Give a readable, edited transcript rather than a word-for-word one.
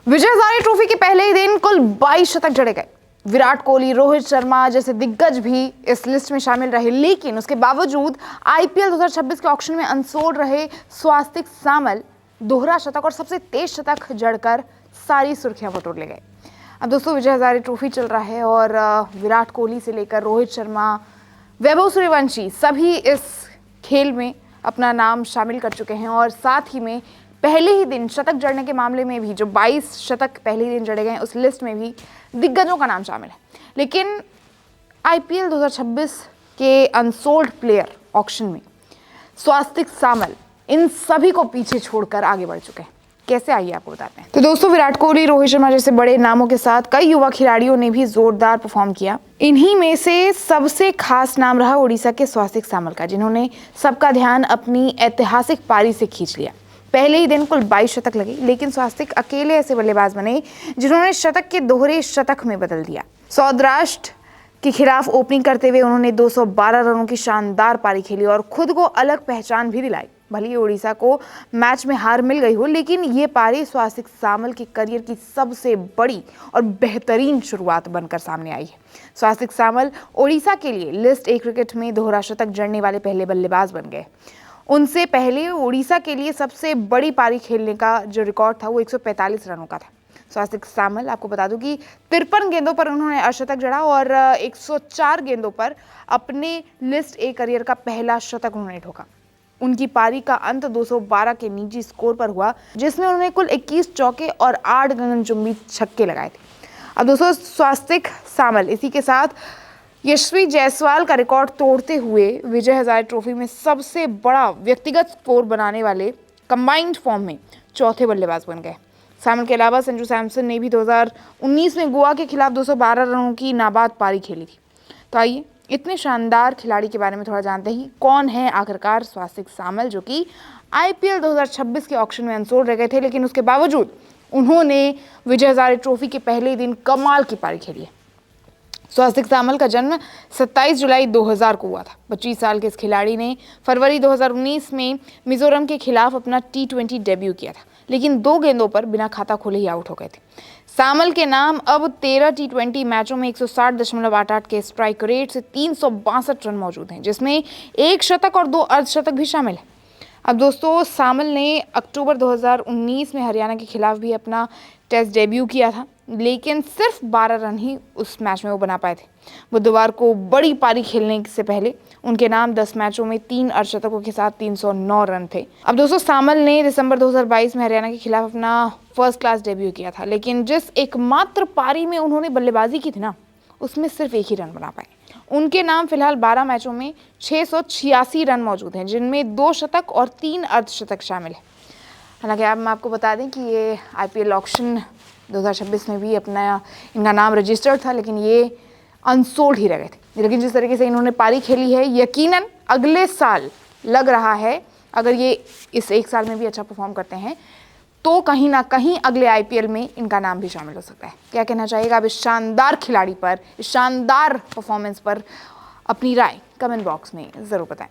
Vijay Hazare trophy के पहले ही दिन कुल 22 शतक जड़े गए। विराट कोहली, रोहित शर्मा जैसे दिग्गज भी इस लिस्ट में शामिल रहे, लेकिन उसके बावजूद आईपीएल 2026 के ऑक्शन में अनसोल्ड रहे स्वास्तिक सामल दोहरा शतक और सबसे तेज शतक जड़कर सारी सुर्खियां बटोर ले गए। अब दोस्तों, विजय हजारे ट्रॉफी चल रहा है और विराट कोहली से लेकर रोहित शर्मा, वैभव सूर्यवंशी सभी इस खेल में अपना नाम शामिल कर चुके हैं और साथ ही में पहले ही दिन शतक जड़ने के मामले में भी जो 22 शतक पहले ही दिन जड़े गए हैं उस लिस्ट में भी दिग्गजों का नाम शामिल है। लेकिन आईपीएल 2026 के अनसोल्ड प्लेयर ऑक्शन में स्वास्तिक सामल इन सभी को पीछे छोड़कर आगे बढ़ चुके हैं। कैसे, आइए आपको बताते हैं। तो दोस्तों, विराट कोहली, रोहित शर्मा जैसे बड़े नामों के साथ कई युवा खिलाड़ियों ने भी जोरदार परफॉर्म किया। इन्हीं में से सबसे खास नाम रहा ओडिशा के स्वास्तिक सामल का, जिन्होंने सबका ध्यान अपनी ऐतिहासिक पारी से खींच लिया। पहले ही दिन कुल 22 शतक लगे, लेकिन स्वास्तिक अकेले ऐसे बल्लेबाज बने जिन्होंने शतक के दोहरे शतक में बदल दिया। सौराष्ट्र के खिलाफ ओपनिंग करते हुए उन्होंने 212 रनों की शानदार पारी खेली और खुद को अलग पहचान भी दिलाई। भले ही ओडिशा को मैच में हार मिल गई हो, लेकिन ये पारी स्वास्तिक सामल के करियर की सबसे बड़ी और बेहतरीन शुरुआत बनकर सामने आई है। स्वास्तिक सामल ओडिशा के लिए लिस्ट ए क्रिकेट में दोहरा शतक जड़ने वाले पहले बल्लेबाज बन गए। उनसे पहले ओडिशा के लिए सबसे बड़ी पारी खेलने का जो रिकॉर्ड था वो 145 रनों का था। स्वास्तिक सामल, आपको बता दूं कि 53 गेंदों पर उन्होंने अर्धशतक जड़ा और 104 गेंदों पर अपने लिस्ट ए करियर का पहला शतक उन्होंने ठोका। उनकी पारी का अंत 212 के निजी स्कोर पर हुआ, जिसमें उन्होंने कुल 21 चौके और 8 गगनचुंबी छक्के लगाए थे। अब दोस्तों, स्वास्तिक सामल इसी के साथ यशस्वी जायसवाल का रिकॉर्ड तोड़ते हुए विजय हजारे ट्रॉफी में सबसे बड़ा व्यक्तिगत स्कोर बनाने वाले कंबाइंड फॉर्म में चौथे बल्लेबाज बन गए। सामल के अलावा संजू सैमसन ने भी 2019 में गोवा के खिलाफ 212 रनों की नाबाद पारी खेली थी। तो आइए इतने शानदार खिलाड़ी के बारे में थोड़ा जानते हैं। कौन है आखिरकार स्वास्तिक सामल, जो कि आईपीएल 2026 के ऑक्शन में अनसोल्ड रह गए थे, लेकिन उसके बावजूद उन्होंने विजय हजारे ट्रॉफी के पहले ही दिन कमाल की पारी खेली है। स्वास्तिक सामल का जन्म 27 जुलाई 2000 को हुआ था। 25 साल के इस खिलाड़ी ने फरवरी 2019 में मिजोरम के खिलाफ अपना T20 डेब्यू किया था, लेकिन 2 गेंदों पर बिना खाता खोले ही आउट हो गए थे। सामल के नाम अब 13 T20 मैचों में 160.88 के स्ट्राइक रेट से 362 रन मौजूद हैं, जिसमें 1 शतक और 2 अर्धशतक भी शामिल है। अब दोस्तों, सामल ने अक्टूबर 2019 में हरियाणा के खिलाफ भी अपना टेस्ट डेब्यू किया था, लेकिन सिर्फ 12 रन ही उस मैच में वो बना पाए थे। बुधवार को बड़ी पारी खेलने से पहले उनके नाम 10 मैचों में 3 अर्धशतकों के साथ 309 रन थे। अब दोस्तों, सामल ने दिसंबर 2022 में हरियाणा के खिलाफ अपना फर्स्ट क्लास डेब्यू किया था, लेकिन जिस एकमात्र पारी में उन्होंने बल्लेबाजी की थी ना, उसमें सिर्फ 1 ही रन बना पाए। उनके नाम फिलहाल 12 मैचों में 686 रन मौजूद हैं, जिनमें 2 शतक और 3 अर्धशतक शामिल है। हालांकि अब मैं आपको बता दें कि ये आईपीएल ऑक्शन 2026 में भी अपना इनका नाम रजिस्टर्ड था, लेकिन ये अनसोल्ड ही रह गए थे। लेकिन जिस तरीके से इन्होंने पारी खेली है, यकीनन अगले साल लग रहा है, अगर ये इस 1 साल में भी अच्छा परफॉर्म करते हैं तो कहीं ना कहीं अगले आईपीएल में इनका नाम भी शामिल हो सकता है। क्या कहना चाहिएगा अब इस शानदार खिलाड़ी पर, इस शानदार परफॉर्मेंस पर? अपनी राय कमेंट बॉक्स में ज़रूर बताएं।